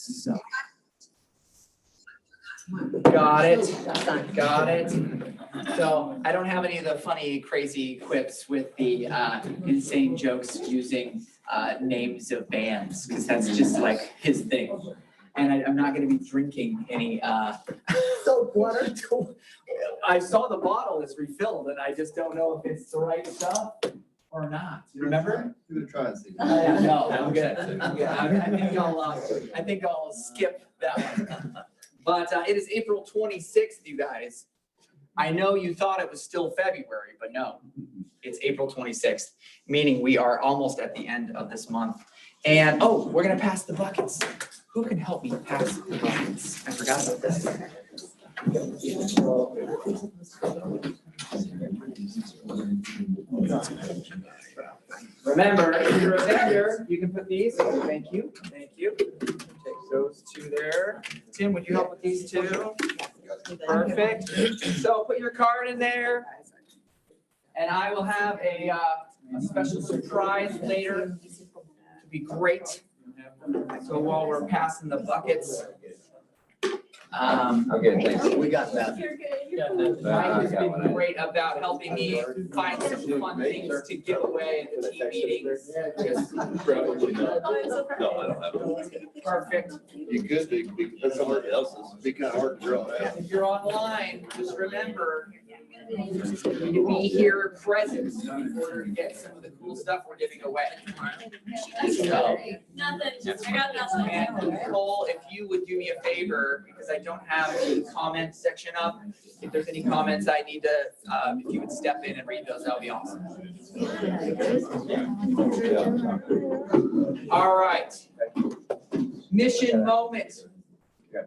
So. Got it. Got it. So I don't have any of the funny, crazy quips with the insane jokes using names of bands, because that's just like his thing. And I'm not gonna be drinking any soap water. I saw the bottle is refilled and I just don't know if it's the right stuff or not. You remember? Give it a try and see. No, I'm good. I'm good. I think I'll skip that one. But it is April 26th, you guys. I know you thought it was still February, but no, it's April 26th, meaning we are almost at the end of this month. And oh, we're gonna pass the buckets. Who can help me pass the buckets? I forgot about this. Remember, if you're a vendor, you can put these. Thank you. Thank you. Take those two there. Tim, would you help with these two? Perfect. So put your card in there. And I will have a special surprise later. It'll be great. So while we're passing the buckets. Okay, thanks. We got that. Mike has been great about helping me find some fun things to give away at the team meetings. Probably not. No, I don't have it. Perfect. You could be, because somebody else's, it'd be kind of hard to draw out. If you're online, just remember to be here present in order to get some of the cool stuff we're giving away. So, Nothing, I got nothing. and Nicole, if you would do me a favor, because I don't have the comment section up, if there's any comments I need to, if you would step in and read those, that would be awesome. All right. Mission moment.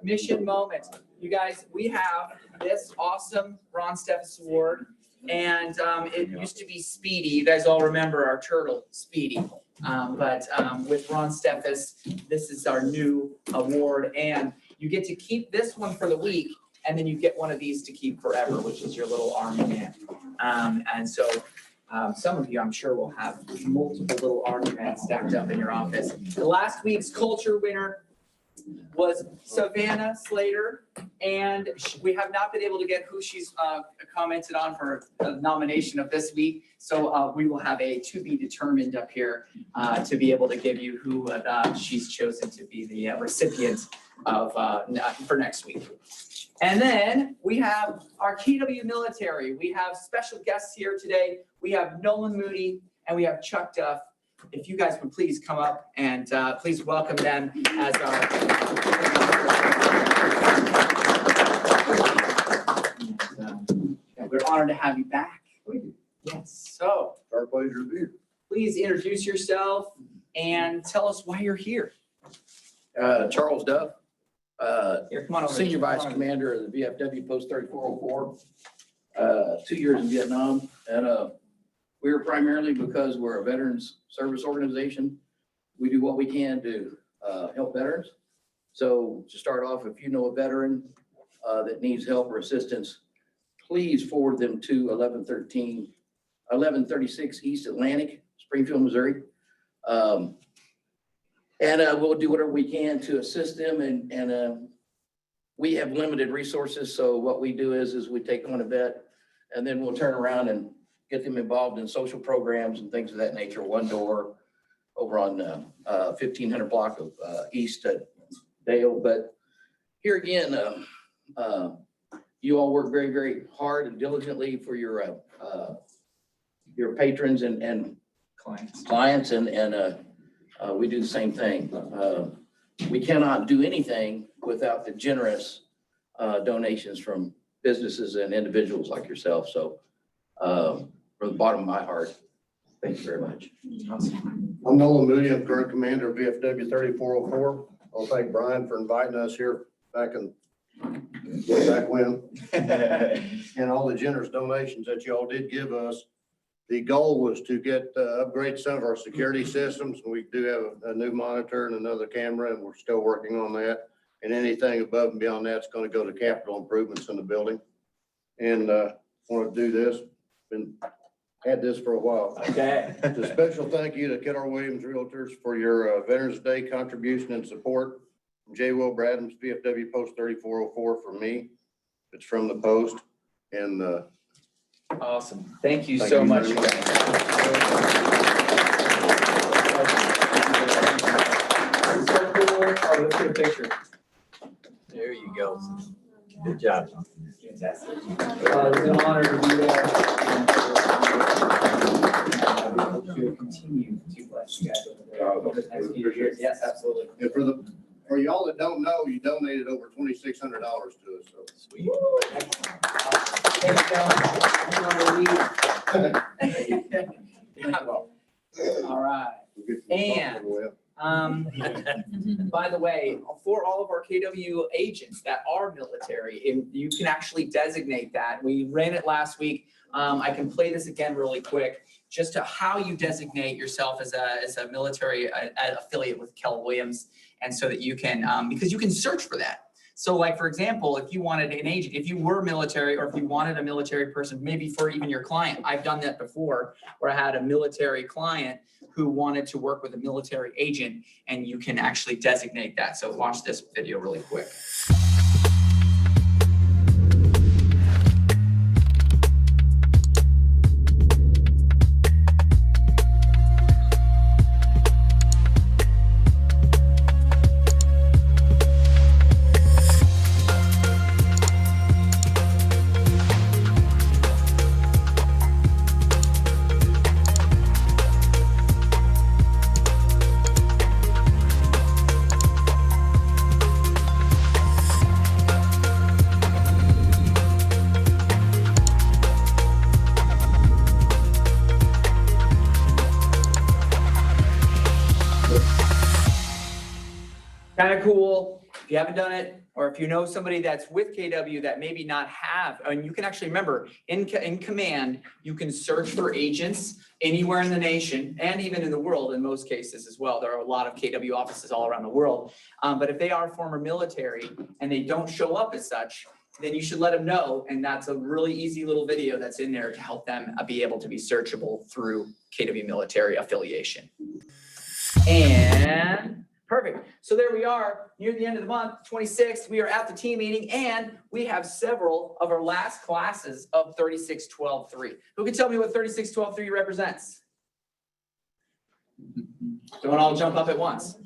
Mission moment. You guys, we have this awesome Ron Steffes Award, and it used to be Speedy. You guys all remember our turtle, Speedy. But with Ron Steffes, this is our new award, and you get to keep this one for the week, and then you get one of these to keep forever, which is your little army man. And so some of you, I'm sure, will have multiple little army men stacked up in your office. The last week's culture winner was Savannah Slater, and we have not been able to get who she's commented on for a nomination of this week. So we will have a to be determined up here to be able to give you who she's chosen to be the recipient of for next week. And then we have our KW military. We have special guests here today. We have Nolan Moody and we have Chuck Duff. If you guys would please come up and please welcome them as our. We're honored to have you back. Yes. So Our pleasure to be here. please introduce yourself and tell us why you're here. Charles Duff, Here, come on over. Senior Vice Commander of the VFW Post 3404. 2 years in Vietnam, and we're primarily because we're a veterans service organization. We do what we can to help veterans. So to start off, if you know a veteran that needs help or assistance, please forward them to 1136 East Atlantic, Springfield, Missouri. And we'll do whatever we can to assist them, and we have limited resources. So what we do is we take on a vet and then we'll turn around and get them involved in social programs and things of that nature. One Door over on 1500 block of East Dale. But here again, you all work very, very hard and diligently for your patrons and clients, and we do the same thing. We cannot do anything without the generous donations from businesses and individuals like yourself. So from the bottom of my heart, thank you very much. I'm Nolan Moody. I'm current commander of VFW 3404. I'll thank Brian for inviting us here back when. And all the generous donations that you all did give us. The goal was to get upgrade some of our security systems. We do have a new monitor and another camera, and we're still working on that. And anything above and beyond that's going to go to capital improvements in the building. And want to do this. Had this for a while. Okay. A special thank you to Keller Williams Realtors for your Veterans Day contribution and support. J. Will Bradham's VFW Post 3404 for me. It's from the Post. And Awesome. Thank you Thank so you much, very you much. guys. Oh, let's get a picture. There you go. Good job. Fantastic. It's an honor to be there. And I hope to continue to bless you guys over the next few years. Yes, absolutely. and for y'all that don't know, you donated over $2,600 to us. So Sweet. All right. we'll get And- By the way, for all of our KW agents that are military, you can actually designate that. We ran it last week. I can play this again really quick, just to how you designate yourself as a military affiliate with Keller Williams. And so that you can, because you can search for that. So like, for example, if you wanted an agent, if you were military, or if you wanted a military person, maybe for even your client, I've done that before, where I had a military client who wanted to work with a military agent, and you can actually designate that. So watch this video really quick. Kind of cool. If you haven't done it, or if you know somebody that's with KW that maybe not have, and you can actually remember in command, you can search for agents anywhere in the nation and even in the world in most cases as well. There are a lot of KW offices all around the world. But if they are former military and they don't show up as such, then you should let them know. And that's a really easy little video that's in there to help them be able to be searchable through KW military affiliation. And perfect. So there we are near the end of the month, 26th. We are at the team meeting, and we have several of our last classes of 36-12-3. Who can tell me what 36-12-3 represents? Don't all jump up at once.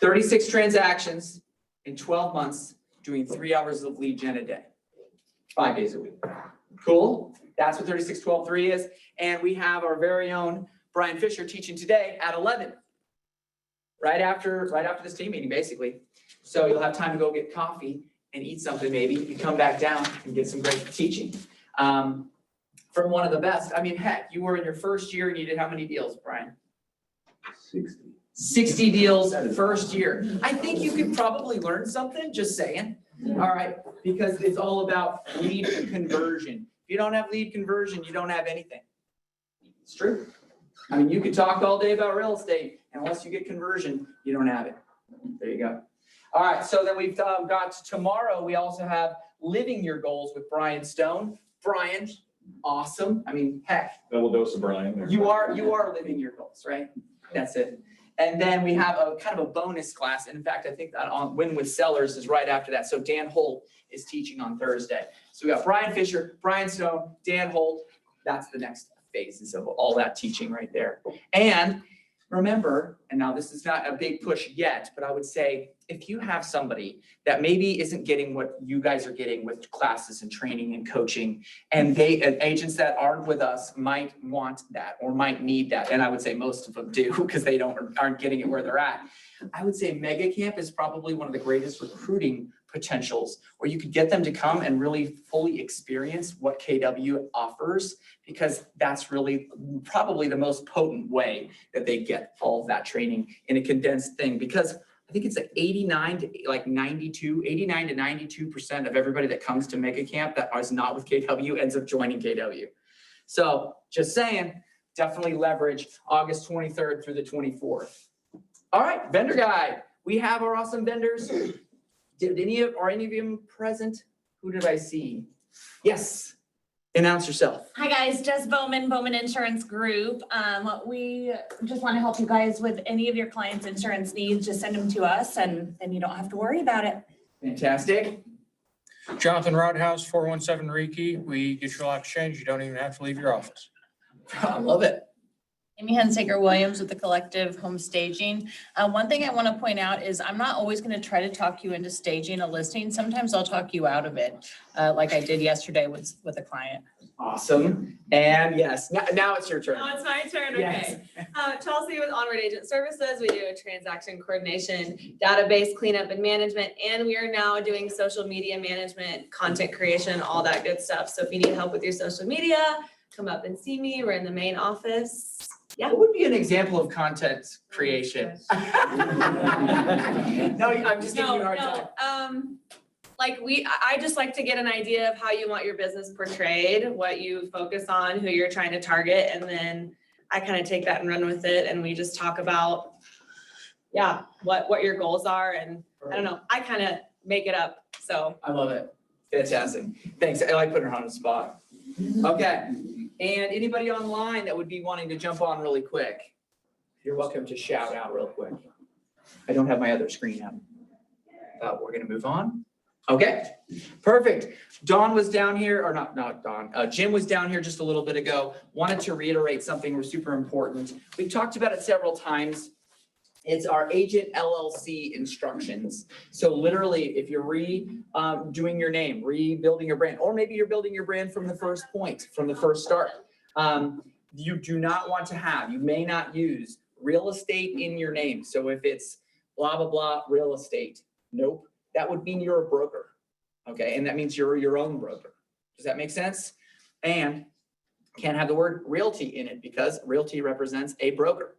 36 transactions in 12 months, doing 3 hours of lead gen a day, 5 days a week. Cool. That's what 36-12-3 is. And we have our very own Brian Fisher teaching today at 11. Right after this team meeting, basically. So you'll have time to go get coffee and eat something maybe. You come back down and get some great teaching. From one of the best. I mean, heck, you were in your first year and you did how many deals, Brian? 60 deals first year. I think you could probably learn something, just saying. All right, because it's all about lead conversion. If you don't have lead conversion, you don't have anything. It's true. I mean, you could talk all day about real estate, and unless you get conversion, you don't have it. There you go. All right, so then we've got tomorrow, we also have Living Your Goals with Brian Stone. Brian, awesome. I mean, heck, Double dose of Brian. you are living your goals, right? That's it. And then we have a kind of a bonus class. And in fact, I think that on Win with Sellers is right after that. So Dan Holt is teaching on Thursday. So we got Brian Fisher, Brian Stone, Dan Holt. That's the next phases of all that teaching right there. And remember, and now this is not a big push yet, but I would say if you have somebody that maybe isn't getting what you guys are getting with classes and training and coaching, and agents that aren't with us might want that or might need that, and I would say most of them do because they aren't getting it where they're at. I would say Mega Camp is probably one of the greatest recruiting potentials where you could get them to come and really fully experience what KW offers, because that's really probably the most potent way that they get all of that training in a condensed thing. Because I think it's like 89 to 92% of everybody that comes to Mega Camp that is not with KW ends up joining KW. So just saying, definitely leverage August 23rd through the 24th. All right, vendor guide. We have our awesome vendors. Did any of them present? Who did I see? Yes. Announce yourself. Hi guys, Jess Bowman, Bowman Insurance Group. We just want to help you guys with any of your clients' insurance needs. Just send them to us and then you don't have to worry about it. Fantastic. Jonathan Rodhouse, 417 Reiki. We get your life changed. You don't even have to leave your office. I love it. Amy Hensaker Williams with the Collective Home Staging. One thing I want to point out is I'm not always going to try to talk you into staging a listing. Sometimes I'll talk you out of it, like I did yesterday with a client. Awesome. And yes, now it's your turn. Oh, it's my turn, Yes. okay. Chelsea with Onward Agent Services. We do a transaction coordination, database cleanup and management, and we are now doing social media management, content creation, all that good stuff. So if you need help with your social media, come up and see me. We're in the main office. Yeah. What would be an example of content creation? No, I'm just giving you a hard time. Like I just like to get an idea of how you want your business portrayed, what you focus on, who you're trying to target, and then I kind of take that and run with it, and we just talk about, yeah, what your goals are, and I don't know, I kind of make it up, so. I love it. Fantastic. Thanks. I like putting her on the spot. Okay. And anybody online that would be wanting to jump on really quick, you're welcome to shout out real quick. I don't have my other screen up. We're gonna move on. Okay, perfect. Dawn was down here, or not Dawn, Jim was down here just a little bit ago. Wanted to reiterate something super important. We've talked about it several times. It's our agent LLC instructions. So literally, if you're doing your name, rebuilding your brand, or maybe you're building your brand from the first point, from the first start, you do not want to have, you may not use real estate in your name. So if it's blah, blah, blah, real estate, nope, that would mean you're a broker. Okay, and that means you're your own broker. Does that make sense? And can't have the word realty in it because realty represents a broker.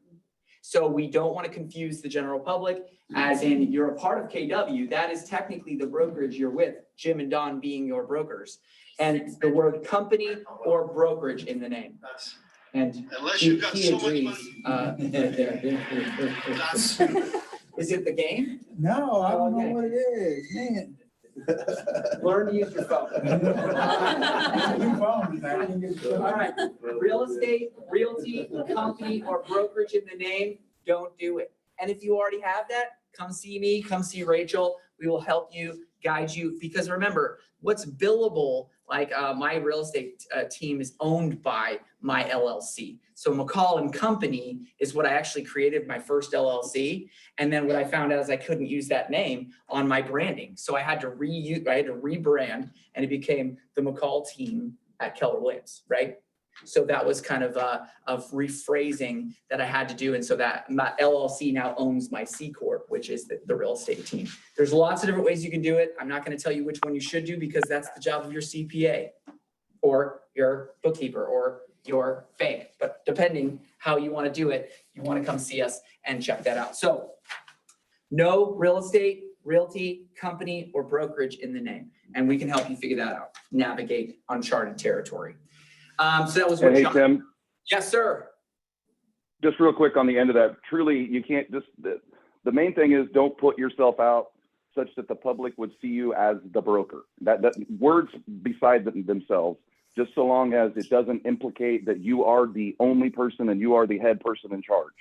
So we don't want to confuse the general public as in you're a part of KW. That is technically the brokerage you're with, Jim and Don being your brokers. And the word company or brokerage in the name. And he agrees. Is it the game? No, I don't know what it is, man. Learn to use your phone. New phone, man. I can get it. All right, real estate, realty, company, or brokerage in the name, don't do it. And if you already have that, come see me, come see Rachel. We will help you, guide you, because remember, what's billable, like my real estate team is owned by my LLC. So McCall and Company is what I actually created my first LLC. And then what I found out is I couldn't use that name on my branding. So I had to rebrand, and it became the McCall team at Keller Williams, right? So that was kind of rephrasing that I had to do. And so that my LLC now owns my C Corp, which is the real estate team. There's lots of different ways you can do it. I'm not going to tell you which one you should do because that's the job of your CPA or your bookkeeper or your bank. But depending how you want to do it, you want to come see us and check that out. So no real estate, realty, company, or brokerage in the name. And we can help you figure that out, navigate uncharted territory. So that was what Hey, John. Tim, Yes, sir. just real quick on the end of that, truly, you can't just, the main thing is don't put yourself out such that the public would see you as the broker. That words beside themselves, just so long as it doesn't implicate that you are the only person and you are the head person in charge.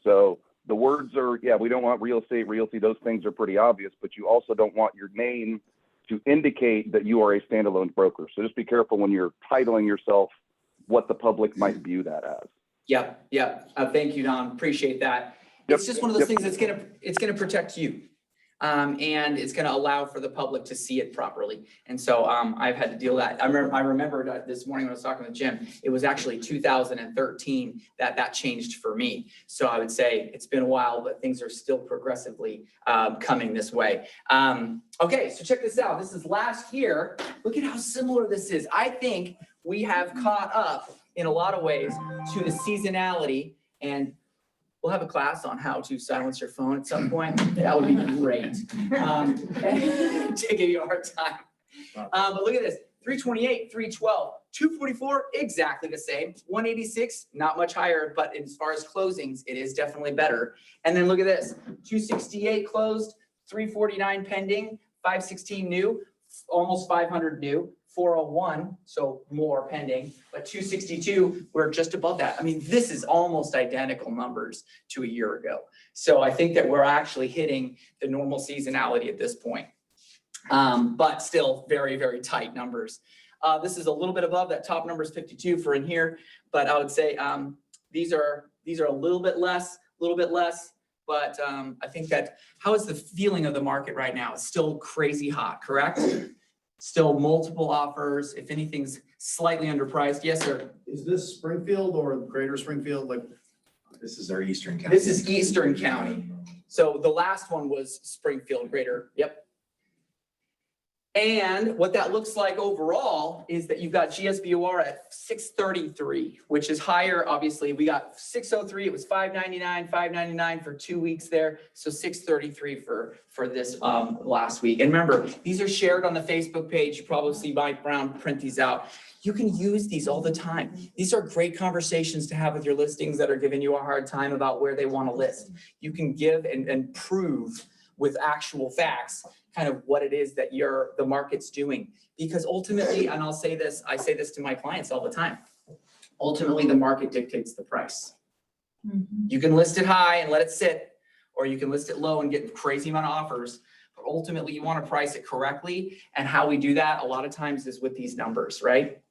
So the words are, yeah, we don't want real estate, realty, those things are pretty obvious, but you also don't want your name to indicate that you are a standalone broker. So just be careful when you're titling yourself what the public might view that as. Yep. Thank you, Don. Appreciate that. Yep, It's just one of those yep. things it's gonna protect you. And it's gonna allow for the public to see it properly. And so I've had to deal with that. I remember this morning when I was talking with Jim, it was actually 2013 that changed for me. So I would say it's been a while, but things are still progressively coming this way. Okay, so check this out. This is last year. Look at how similar this is. I think we have caught up in a lot of ways to the seasonality, and we'll have a class on how to silence your phone at some point. That would be great. To give you a hard time. But look at this, 328, 312, 244, exactly the same. 186, not much higher, but as far as closings, it is definitely better. And then look at this, 268 closed, 349 pending, 516 new, almost 500 new, 401, so more pending, but 262, we're just above that. I mean, this is almost identical numbers to a year ago. So I think that we're actually hitting the normal seasonality at this point. But still very, very tight numbers. This is a little bit above that top number is 52 for in here, but I would say these are a little bit less, but I think that, how is the feeling of the market right now? It's still crazy hot, correct? Still multiple offers, if anything's slightly underpriced. Yes, sir. Is this Springfield or Greater Springfield? Like, This is our Eastern County. This is Eastern County. So the last one was Springfield, Greater, yep. And what that looks like overall is that you've got GSBOR at 633, which is higher. Obviously, we got 603, it was 599 for 2 weeks there. So 633 for this last week. And remember, these are shared on the Facebook page. You probably see Mike Brown print these out. You can use these all the time. These are great conversations to have with your listings that are giving you a hard time about where they want to list. You can give and prove with actual facts kind of what it is that the market's doing. Because ultimately, and I say this to my clients all the time, ultimately the market dictates the price. You can list it high and let it sit, or you can list it low and get a crazy amount of offers. But ultimately you want to price it correctly. And how we do that a lot of times is with these numbers, right?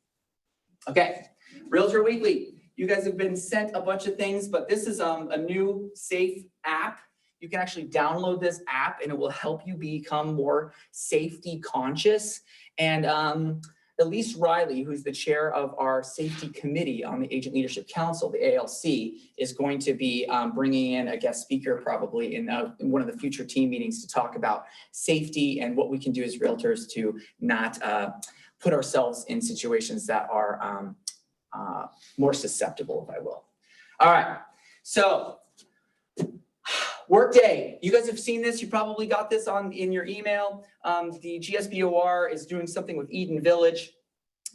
Okay, Realtor Weekly. You guys have been sent a bunch of things, but this is a new safe app. You can actually download this app and it will help you become more safety conscious. And Elise Riley, who's the chair of our safety committee on the Agent Leadership Council, the ALC, is going to be bringing in a guest speaker probably in one of the future team meetings to talk about safety and what we can do as realtors to not put ourselves in situations that are more susceptible, if I will. All right, so Workday, you guys have seen this. You probably got this in your email. The GSBOR is doing something with Eden Village.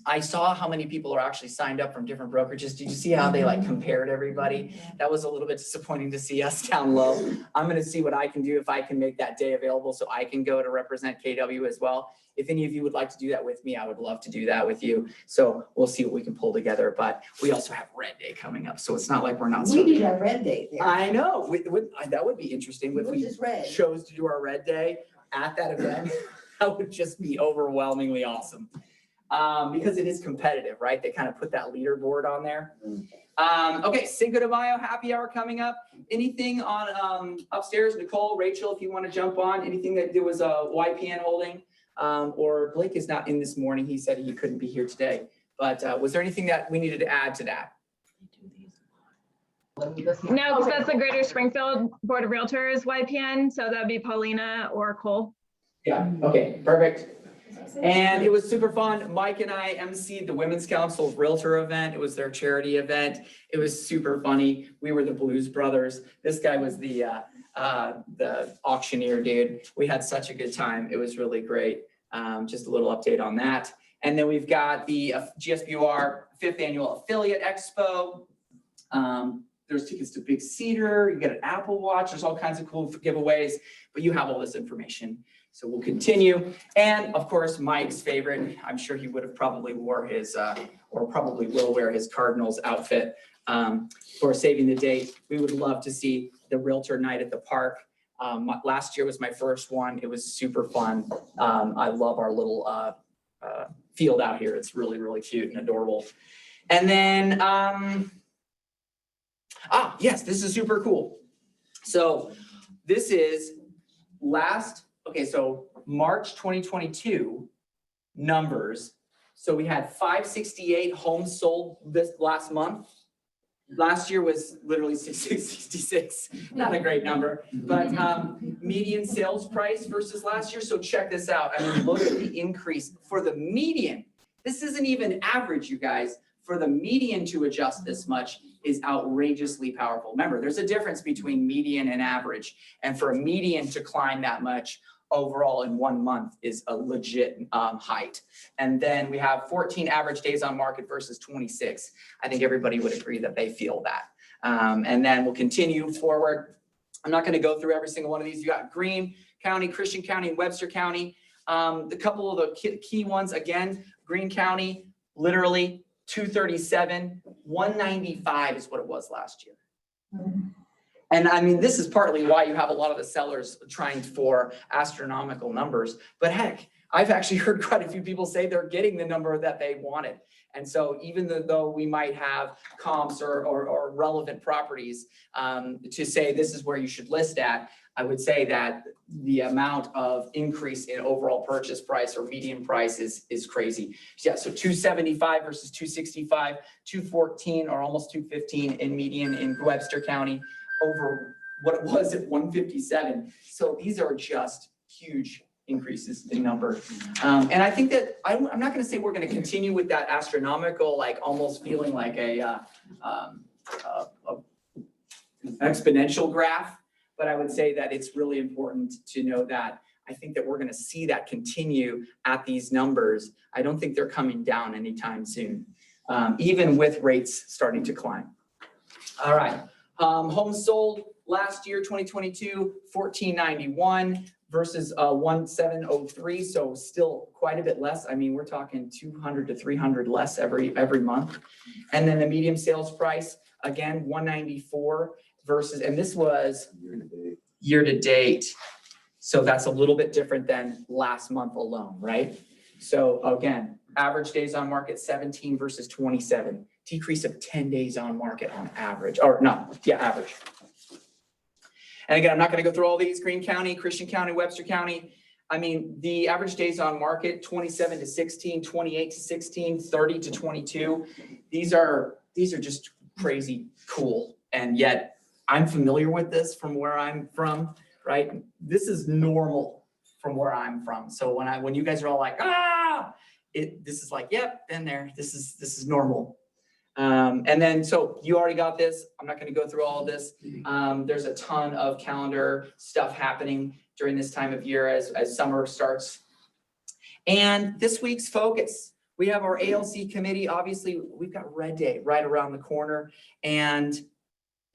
I saw how many people are actually signed up from different brokerages. Did you see how they compared everybody? That was a little bit disappointing to see us down low. I'm going to see what I can do if I can make that day available so I can go to represent KW as well. If any of you would like to do that with me, I would love to do that with you. So we'll see what we can pull together. But we also have Red Day coming up, so it's not like we're not. We need a Red Day there. I know. That would be interesting if we Which is red. chose to do our Red Day at that event. That would just be overwhelmingly awesome. Because it is competitive, right? They kind of put that leaderboard on there. Okay, Cinco de Mayo happy hour coming up. Anything on upstairs, Nicole, Rachel, if you want to jump on, anything that there was a YPN holding, or Blake is not in this morning. He said he couldn't be here today. But was there anything that we needed to add to that? No, because that's the Greater Springfield Board of Realtors YPN, so that'd be Paulina or Cole. Yeah, okay, perfect. And it was super fun. Mike and I emceed the Women's Council Realtor event. It was their charity event. It was super funny. We were the Blues Brothers. This guy was the auctioneer dude. We had such a good time. It was really great. Just a little update on that. And then we've got the GSBOR 5th Annual Affiliate Expo. There's tickets to Big Cedar. You get an Apple Watch. There's all kinds of cool giveaways, but you have all this information. So we'll continue. And of course, Mike's favorite, I'm sure he would have probably wore his, or probably will wear his Cardinals outfit for saving the date. We would love to see the Realtor Night at the Park. Last year was my first one. It was super fun. I love our little field out here. It's really, really cute and adorable. And then, yes, this is super cool. So this is so March 2022 numbers. So we had 568 homes sold this last month. Last year was literally 666, not a great number, but median sales price versus last year. So check this out. I mean, look at the increase for the median. This isn't even average, you guys. For the median to adjust this much is outrageously powerful. Remember, there's a difference between median and average. And for a median to climb that much overall in 1 month is a legit height. And then we have 14 average days on market versus 26. I think everybody would agree that they feel that. And then we'll continue forward. I'm not going to go through every single one of these. You got Greene County, Christian County, and Webster County. The couple of the key ones, again, Greene County, literally 237, 195 is what it was last year. And I mean, this is partly why you have a lot of the sellers trying for astronomical numbers, but heck, I've actually heard quite a few people say they're getting the number that they wanted. And so even though we might have comps or relevant properties to say this is where you should list at, I would say that the amount of increase in overall purchase price or median price is crazy. Yeah, so 275 versus 265, 214 or almost 215 in median in Webster County over what it was at 157. So these are just huge increases in number. And I think that I'm not going to say we're going to continue with that astronomical, like almost feeling like a exponential graph. But I would say that it's really important to know that I think that we're going to see that continue at these numbers. I don't think they're coming down anytime soon, even with rates starting to climb. All right. Homes sold last year, 2022, 1491 versus 1703. So still quite a bit less. I mean, we're talking 200 to 300 less every month. And then the medium sales price, again, 194 versus, and this was year to date. So that's a little bit different than last month alone, right? So again, average days on market 17 versus 27, decrease of 10 days on market on average, or no, yeah, average. And again, I'm not going to go through all these. Greene County, Christian County, Webster County. I mean, the average days on market, 27 to 16, 28 to 16, 30 to 22. These are just crazy cool. And yet I'm familiar with this from where I'm from, right? This is normal from where I'm from. So when you guys are all like, this is like, yep, been there. This is normal. And then, so you already got this. I'm not going to go through all of this. There's a ton of calendar stuff happening during this time of year as summer starts. And this week's focus, we have our ALC committee. Obviously, we've got Red Day right around the corner. And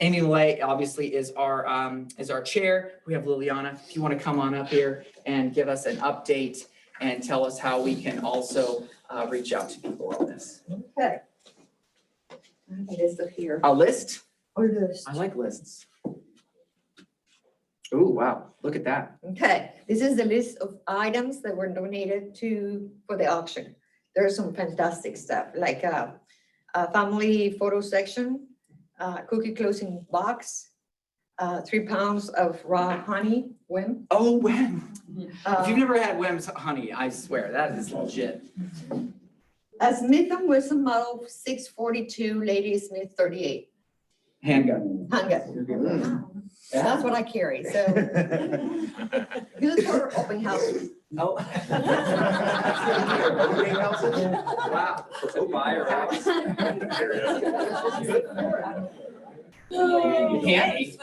Amy Lay obviously is our chair. We have Liliana. If you want to come on up here and give us an update and tell us how we can also reach out to people on this. Okay. I have a list of here. A list? Or list. I like lists. Oh, wow. Look at that. Okay, this is the list of items that were donated for the auction. There's some fantastic stuff, like a family photo section, cookie closing box, 3 pounds of raw honey, Wim. Oh, Wim. If you've never had Wim's honey, I swear that is legit. A Smith & Wesson Model 642, Lady Smith 38. Handgun. Handgun. That's what I carry, so. Good for open houses. Oh. Wow. Oh, my. Handy.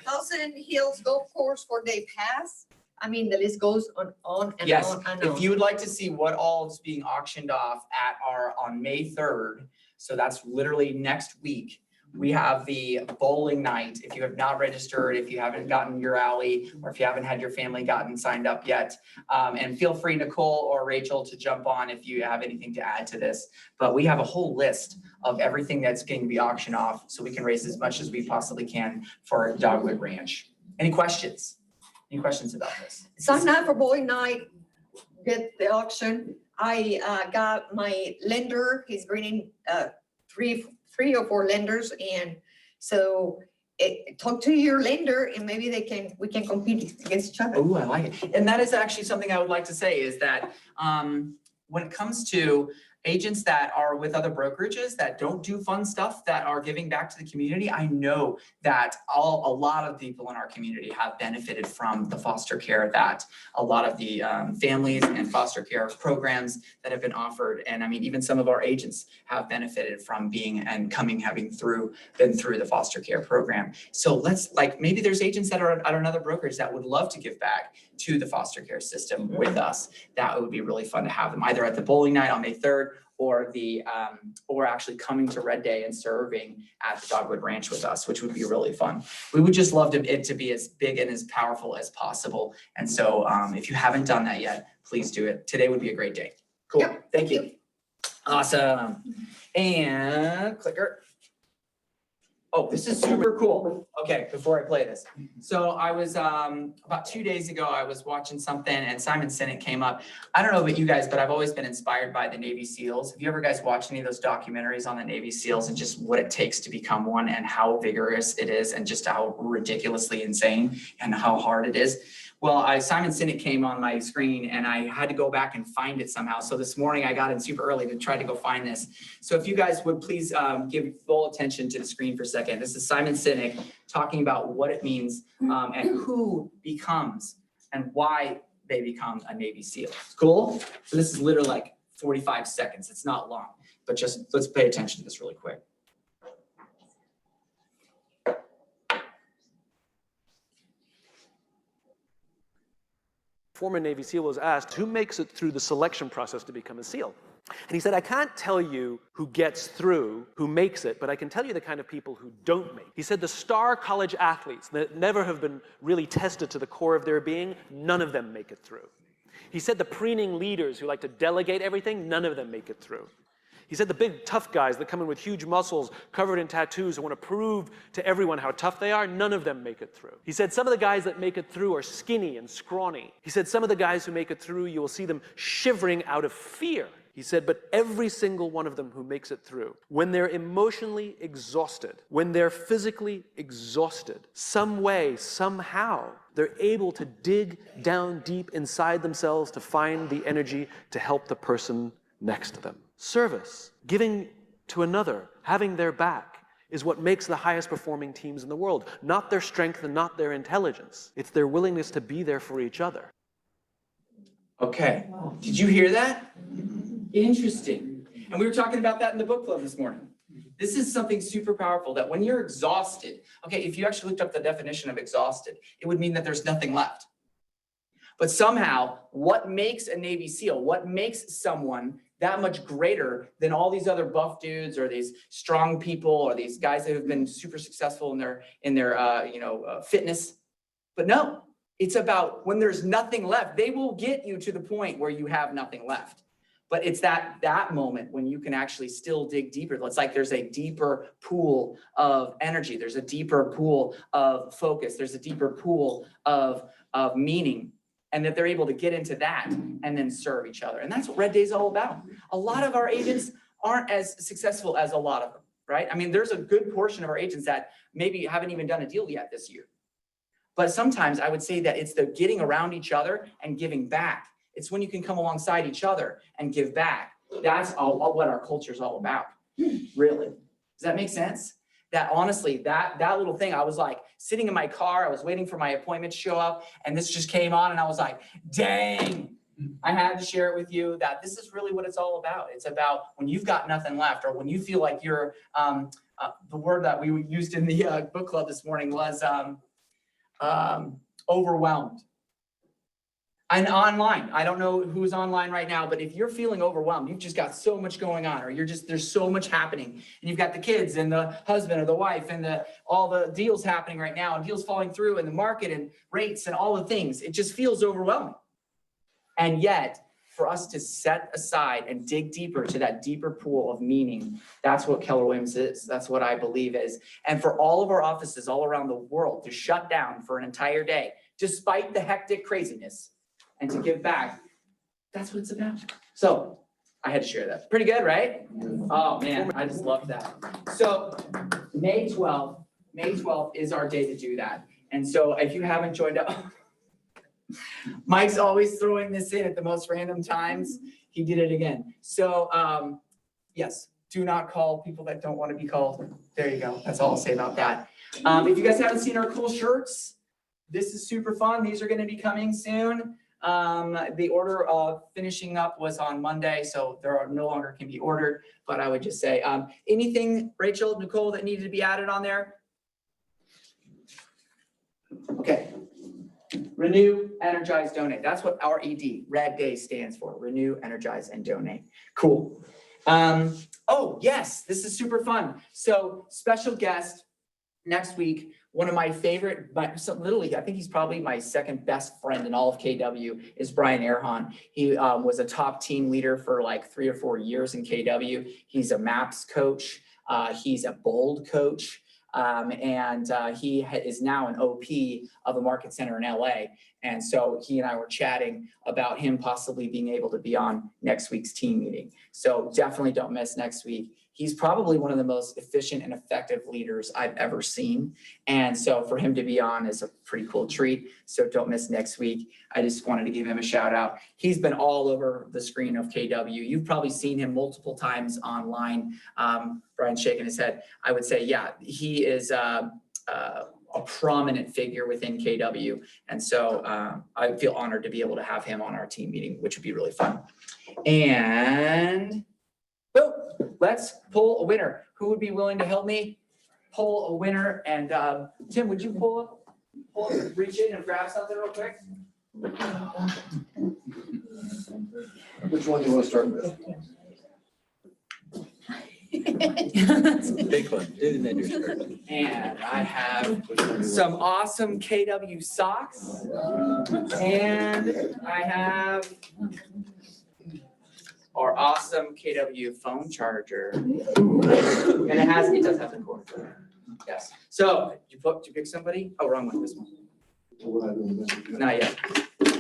Thousand Hills Golf Course 4-day pass. I mean, the list goes on and Yes, on and if on. you would like to see what all is being auctioned off on May 3rd, so that's literally next week, we have the bowling night. If you have not registered, if you haven't gotten your alley, or if you haven't had your family gotten signed up yet, and feel free, Nicole or Rachel, to jump on if you have anything to add to this. But we have a whole list of everything that's going to be auctioned off, so we can raise as much as we possibly can for Dogwood Ranch. Any questions? Any questions about this? Sign up for bowling night, get the auction. I got my lender, he's bringing three or four lenders, and so talk to your lender and maybe we can compete against each other. Oh, I like it. And that is actually something I would like to say is that when it comes to agents that are with other brokerages that don't do fun stuff, that are giving back to the community, I know that a lot of people in our community have benefited from the foster care, that a lot of the families and foster care programs that have been offered. And I mean, even some of our agents have benefited from having been through the foster care program. So maybe there's agents that are at another brokerage that would love to give back to the foster care system with us. That would be really fun to have them either at the bowling night on May 3rd or actually coming to Red Day and serving at the Dogwood Ranch with us, which would be really fun. We would just love it to be as big and as powerful as possible. And so if you haven't done that yet, please do it. Today would be a great day. Cool, Yeah, thank you. Awesome. And clicker. Oh, this is super cool. Okay, before I play this. So I was, about 2 days ago, I was watching something and Simon Sinek came up. I don't know about you guys, but I've always been inspired by the Navy SEALs. Have you ever guys watched any of those documentaries on the Navy SEALs and just what it takes to become one and how vigorous it is and just how ridiculously insane and how hard it is? Well, Simon Sinek came on my screen and I had to go back and find it somehow. So this morning I got in super early to try to go find this. So if you guys would please give full attention to the screen for a second. This is Simon Sinek talking about what it means and who becomes and why they become a Navy SEAL. Cool? So this is literally like 45 seconds. It's not long, but just let's pay attention to this really quick. Former Navy SEAL was asked, who makes it through the selection process to become a SEAL? And he said, I can't tell you who gets through, who makes it, but I can tell you the kind of people who don't make it. He said the star college athletes that never have been really tested to the core of their being, none of them make it through. He said the preening leaders who like to delegate everything, none of them make it through. He said the big tough guys that come in with huge muscles, covered in tattoos, and want to prove to everyone how tough they are, none of them make it through. He said some of the guys that make it through are skinny and scrawny. He said some of the guys who make it through, you will see them shivering out of fear. He said, but every single one of them who makes it through, when they're emotionally exhausted, when they're physically exhausted, some way, somehow, they're able to dig down deep inside themselves to find the energy to help the person next to them. Service, giving to another, having their back, is what makes the highest performing teams in the world. Not their strength and not their intelligence. It's their willingness to be there for each other. Okay, did you hear that? Interesting. And we were talking about that in the book club this morning. This is something super powerful that when you're exhausted, okay, if you actually looked up the definition of exhausted, it would mean that there's nothing left. But somehow, what makes a Navy SEAL, what makes someone that much greater than all these other buff dudes or these strong people or these guys that have been super successful in their fitness? But no, it's about when there's nothing left. They will get you to the point where you have nothing left. But it's that moment when you can actually still dig deeper. It's like there's a deeper pool of energy. There's a deeper pool of focus. There's a deeper pool of meaning. And that they're able to get into that and then serve each other. And that's what Red Day is all about. A lot of our agents aren't as successful as a lot of them, right? I mean, there's a good portion of our agents that maybe haven't even done a deal yet this year. But sometimes I would say that it's the getting around each other and giving back. It's when you can come alongside each other and give back. That's all what our culture is all about, really. Does that make sense? That honestly, that little thing, I was like sitting in my car, I was waiting for my appointment to show up, and this just came on, and I was like, dang, I had to share it with you that this is really what it's all about. It's about when you've got nothing left, or when you feel like you're, the word that we used in the book club this morning was overwhelmed. And online, I don't know who's online right now, but if you're feeling overwhelmed, you've just got so much going on, or there's so much happening, and you've got the kids and the husband or the wife and all the deals happening right now and deals falling through and the market and rates and all the things, it just feels overwhelming. And yet, for us to set aside and dig deeper to that deeper pool of meaning, that's what Keller Williams is. That's what I believe is. And for all of our offices all around the world to shut down for an entire day, despite the hectic craziness, and to give back, that's what it's about. So I had to share that. Pretty good, right? Oh man, I just love that. So May 12th is our day to do that. And so if you haven't joined up, Mike's always throwing this in at the most random times. He did it again. So yes, do not call people that don't want to be called. There you go. That's all I'll say about that. If you guys haven't seen our cool shirts, this is super fun. These are going to be coming soon. The order of finishing up was on Monday, so there are no longer can be ordered, but I would just say, anything, Rachel, Nicole, that needed to be added on there? Okay. Renew, Energize, Donate. That's what our Red Day stands for. Renew, Energize, and Donate. Cool. Oh, yes, this is super fun. So special guest next week one of my favorite, literally, I think he's probably my second best friend in all of KW is Brian Erhan. He was a top team leader for like 3 or 4 years in KW. He's a MAPS coach. He's a BOLD coach. And he is now an OP of a market center in LA. And so he and I were chatting about him possibly being able to be on next week's team meeting. So definitely don't miss next week. He's probably one of the most efficient and effective leaders I've ever seen. And so for him to be on is a pretty cool treat. So don't miss next week. I just wanted to give him a shout out. He's been all over the screen of KW. You've probably seen him multiple times online. Brian's shaking his head. I would say, yeah, he is a prominent figure within KW. And so I feel honored to be able to have him on our team meeting, which would be really fun. And boom, let's pull a winner. Who would be willing to help me pull a winner? And Tim, would you reach in and grab something real quick? Which one do you want to start with? Big one. Do the ninja. And I have some awesome KW socks. And I have our awesome KW phone charger. And it does have the cord. Yes. So you pick somebody? Oh, wrong one, this one. Not yet.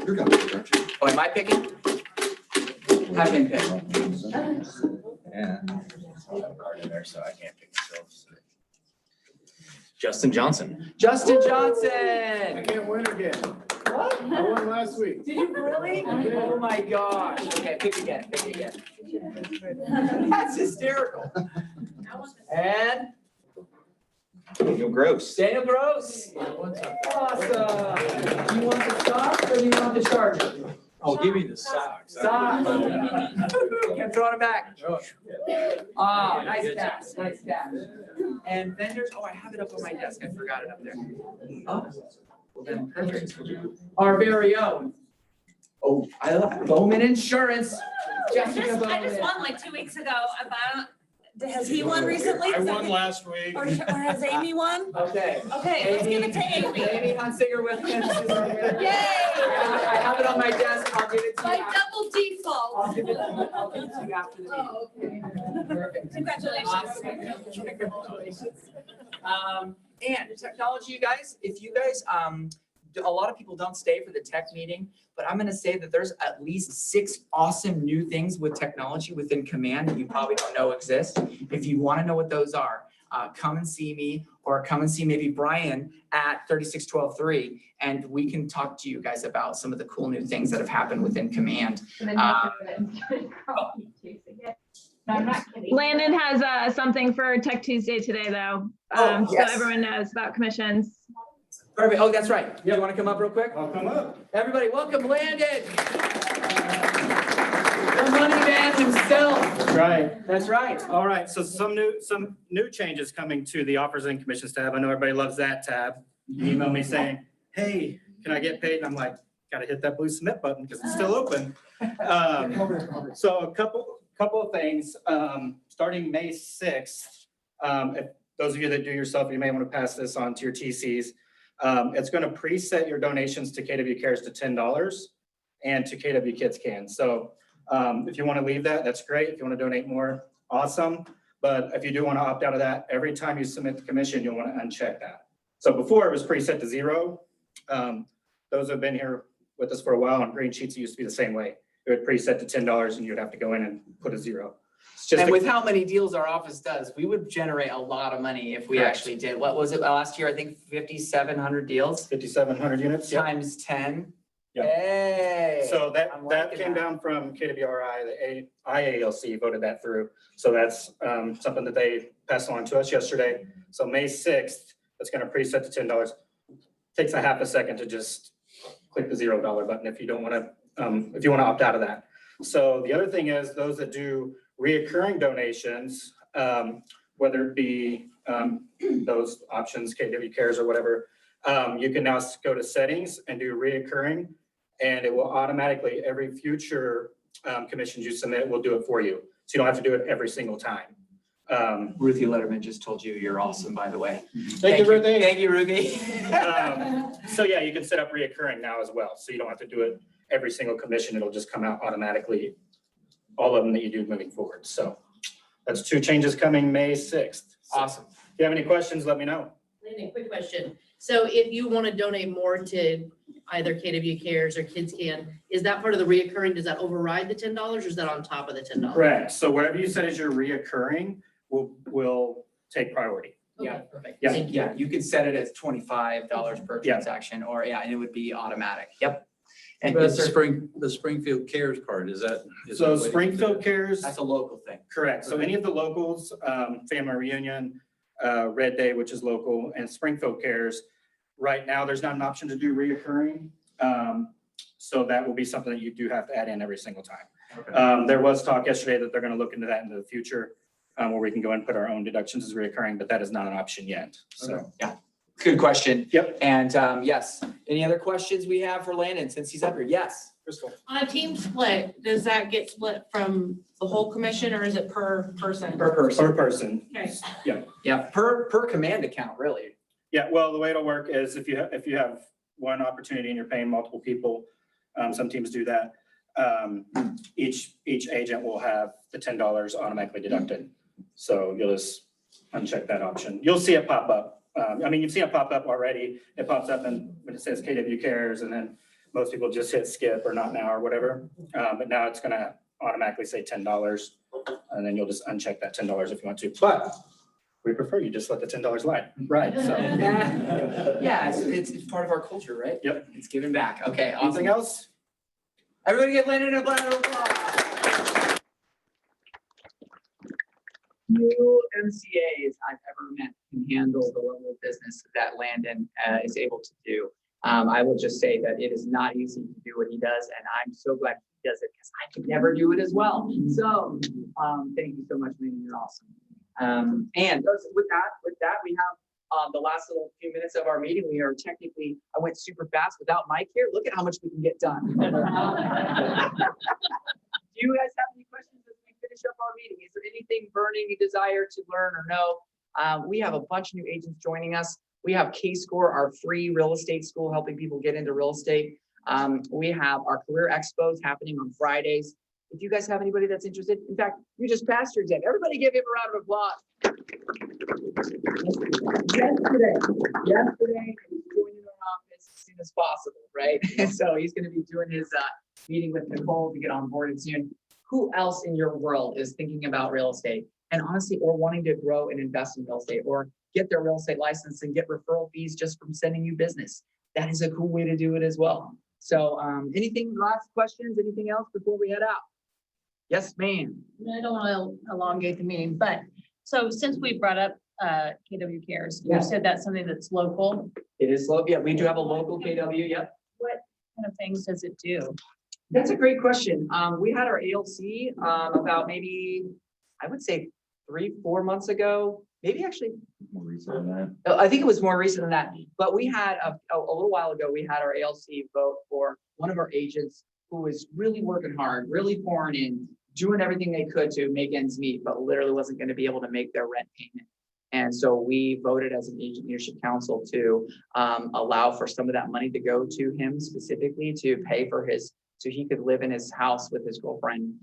You're gonna pick, aren't you? Oh, am I picking? Have him pick. Yeah. I have a card in there, so I can't pick myself. Justin Johnson. Justin I Johnson. can't win again. What? I won last week. Did you really? Oh my gosh. Okay, pick again. That's hysterical. And Daniel Gross. Daniel Gross. Awesome. Do you want the socks or do you want the charger? I'll give you the socks. Socks. I'm throwing it back. Ah, nice pass. And then there's, I have it up on my desk. I forgot it up there. Oh, well then, perfect. Our very own. Oh, I love Bowman Insurance. Jessica I Bowman. just won like 2 weeks ago, has he won recently? I won last week. Or has Amy won? Okay. Okay, let's give it to Amy. Amy Hunsinger with me. Yay! I have it on my desk. I'll give it to By you. double default. I'll give it to you after the meeting. Oh, okay. Perfect. Congratulations. Congratulations. And technology, you guys, if you guys, a lot of people don't stay for the tech meeting, but I'm going to say that there's at least 6 awesome new things with technology within Command that you probably don't know exist. If you want to know what those are, come and see me or come and see maybe Brian at 36123, and we can talk to you guys about some of the cool new things that have happened within Command. Landon has something for Tech Tuesday today, though, Oh, yes. so everyone knows about commissions. Perfect. Oh, that's right. You want to come up real quick? I'll come up. Everybody, welcome Landon. The money man himself. That's right. That's right. All right, so some new changes coming to the offers and commissions tab. I know everybody loves that tab. You email me saying, hey, can I get paid? And I'm like, gotta hit that blue submit button because it's still open. So a couple of things, starting May 6th, if those of you that do yourself, you may want to pass this on to your TCs. It's going to preset your donations to KW Cares to $10 and to KW Kids Can. So if you want to leave that, that's great. If you want to donate more, awesome. But if you do want to opt out of that, every time you submit the commission, you'll want to uncheck that. So before it was preset to 0. Those who have been here with us for a while on green sheets, it used to be the same way. It would preset to $10 and you'd have to go in and put a 0. It's just And with how many deals our office does, we would generate a lot of money if we Correct. actually did. What was it last year? I think 5,700 deals 5,700 units. Yep. times 10. Yep. Hey. So that I'm that liking came that. down from KWRI, the IALC voted that through. So that's something that they passed on to us yesterday. So May 6th, it's going to preset to $10. Takes a half a second to just click the $0 button if you don't want to, if you want to opt out of that. So the other thing is those that do reoccurring donations, whether it be those options, KW Cares or whatever, you can now go to settings and do reoccurring, and it will automatically, every future commissions you submit will do it for you. So you don't have to do it every single time. Ruthie Letterman just told you you're awesome, by the way. Thank you, Ruthie. Thank you, Ruthie. So yeah, you can set up reoccurring now as well. So you don't have to do it every single commission. It'll just come out automatically, all of them that you do moving forward. So that's 2 changes coming May 6th. So Awesome. if you have any questions, let me know. Landon, quick question. So if you want to donate more to either KW Cares or Kids Can, is that part of the reoccurring? Does that override the $10 or is that on top of the $10? Correct. So whatever you said is your reoccurring will take priority. Yeah. Perfect. Yeah. Thank you. Yeah, you could set it as $25 per Yeah. transaction, or and it would be automatic. Yep. And But yes, the sir, the Springfield Cares part, is that? So Springfield Cares, that's a local thing. correct. So any of the locals, Family Reunion, Red Day, which is local, and Springfield Cares, right now, there's not an option to do reoccurring. So that will be something that you do have to add in every single time. There was talk yesterday that they're gonna look into that into the future, where we can go and put our own deductions as reoccurring, but that is not an option yet. So, Yeah, good question. Yep. And yes, any other questions we have for Landon since he's up here? Yes, Crystal. On a team split, does that get split from the whole commission or is it per person? Per person. per person. Okay. Yeah, per command account, really. Yeah, well, the way it'll work is if you have one opportunity and you're paying multiple people, some teams do that. Each agent will have the $10 automatically deducted. So you'll just uncheck that option. You'll see it pop up. I mean, you've seen it pop up already. It pops up and when it says KW Cares, and then most people just hit skip or not now or whatever. But now it's gonna automatically say $10, and then you'll just uncheck that $10 if you want to. But we prefer you just let the $10 slide, right? So. Yeah, it's part of our culture, right? Yep. It's giving back. Okay, awesome. Anything else? Everybody give Landon a round of applause. Few MCAs I've ever met can handle the level of business that Landon is able to do. I will just say that it is not easy to do what he does, and I'm so glad he does it because I could never do it as well. So thank you so much, Landon. You're awesome. And with that, we have the last little few minutes of our meeting. We are technically, I went super fast without Mike here. Look at how much we can get done. Do you guys have any questions as we finish up our meeting? Is there anything burning you desire to learn or know? We have a bunch of new agents joining us. We have K-Score, our free real estate school, helping people get into real estate. We have our career expos happening on Fridays. If you guys have anybody that's interested, in fact, you just passed your exam. Everybody give him a round of applause. Yesterday, he was joining our office as soon as possible, right? So he's going to be doing his meeting with Nicole to get on board soon. Who else in your world is thinking about real estate and honestly, or wanting to grow and invest in real estate or get their real estate license and get referral fees just from sending you business? That is a cool way to do it as well. So anything, last questions, anything else before we head out? Yes, ma'am. I don't want to elongate the meeting, but so since we brought up KW Cares, you Yeah. said that's something that's local. It is local. Yeah, we do have a local KW. Yep. What kind of things does it do? That's a great question. We had our ALC about maybe, I would say 3-4 months ago, maybe actually more recent than that. I think it was more recent than that, but we had a little while ago, we had our ALC vote for one of our agents who was really working hard, really pouring in, doing everything they could to make ends meet, but literally wasn't going to be able to make their rent payment. And so we voted as an agent leadership council to allow for some of that money to go to him specifically to pay for so he could live in his house with his girlfriend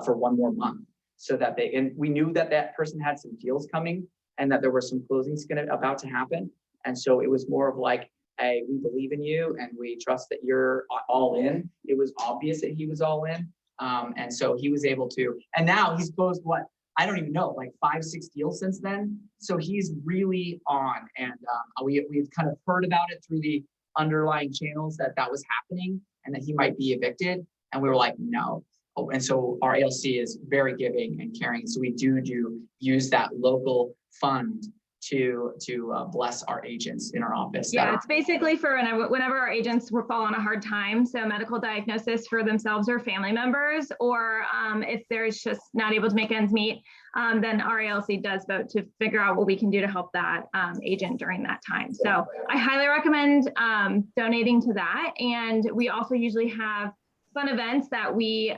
for 1 more month. So that and we knew that that person had some deals coming and that there were some closings about to happen. And so it was more of like, hey, we believe in you and we trust that you're all in. It was obvious that he was all in. And so he was able to, and now he's closed what? I don't even know, like 5-6 deals since then. So he's really on. And we've kind of heard about it through the underlying channels that was happening and that he might be evicted. And we were like, no. Oh, and so our ALC is very giving and caring. So we do use that local fund to bless our agents in our office. Yeah, it's basically for whenever our agents fall on a hard time. So medical diagnosis for themselves or family members, or if they're just not able to make ends meet, then our ALC does vote to figure out what we can do to help that agent during that time. So I highly recommend donating to that. And we also usually have fun events that we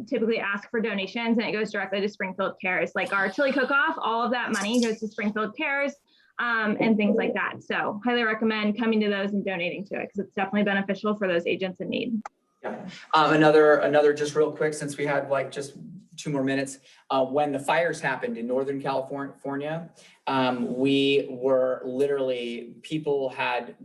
typically ask for donations, and it goes directly to Springfield Cares. Like our chili cook-off, all of that money goes to Springfield Cares, and things like that. So highly recommend coming to those and donating to it, because it's definitely beneficial for those agents in need. Yeah. Another just real quick, since we had like just 2 more minutes. When the fires happened in Northern California, we were literally, people had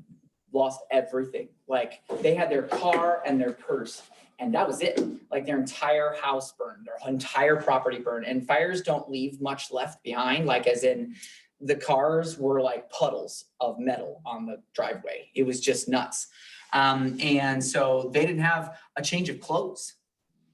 lost everything. Like they had their car and their purse, and that was it. Like their entire house burned, their entire property burned, and fires don't leave much left behind. Like as in the cars were like puddles of metal on the driveway. It was just nuts. And so they didn't have a change of clothes,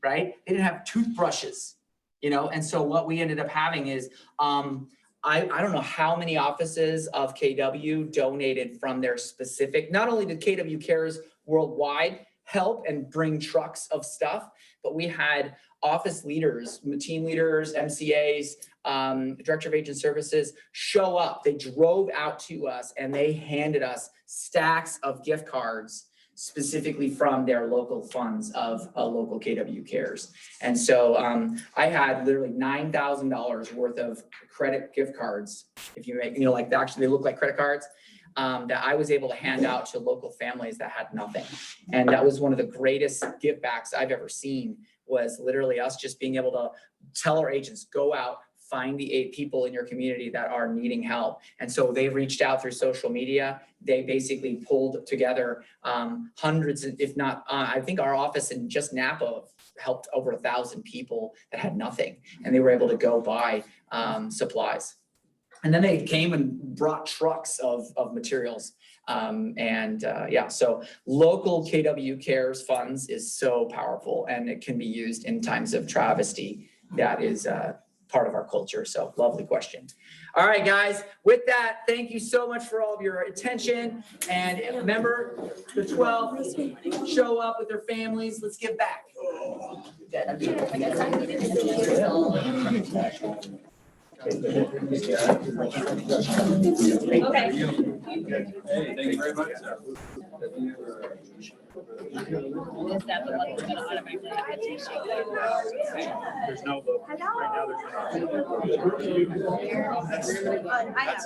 right? They didn't have toothbrushes, you know? And so what we ended up having is, I don't know how many offices of KW donated from their specific, not only did KW Cares worldwide help and bring trucks of stuff, but we had office leaders, team leaders, MCAs, Director of Agent Services show up. They drove out to us and they handed us stacks of gift cards specifically from their local funds of local KW Cares. And so I had literally $9,000 worth of credit gift cards. If you make, you know, like actually they look like credit cards, that I was able to hand out to local families that had nothing. And that was one of the greatest give backs I've ever seen, was literally us just being able to tell our agents, go out, find the 8 people in your community that are needing help. And so they reached out through social media. They basically pulled together hundreds, if not, I think our office in just Napa helped over 1,000 people that had nothing. And they were able to go buy supplies. And then they came and brought trucks of materials. Yeah, so local KW Cares funds is so powerful, and it can be used in times of travesty. That is part of our culture. So lovely question. All right, guys, with that, thank you so much for all of your attention. And remember, the 12th, show up with their families. Let's give back. Okay. Hey, thank you very much. Is that the one that's gonna automatically have the t-shirt? There's no vote. Right now, there's no. That's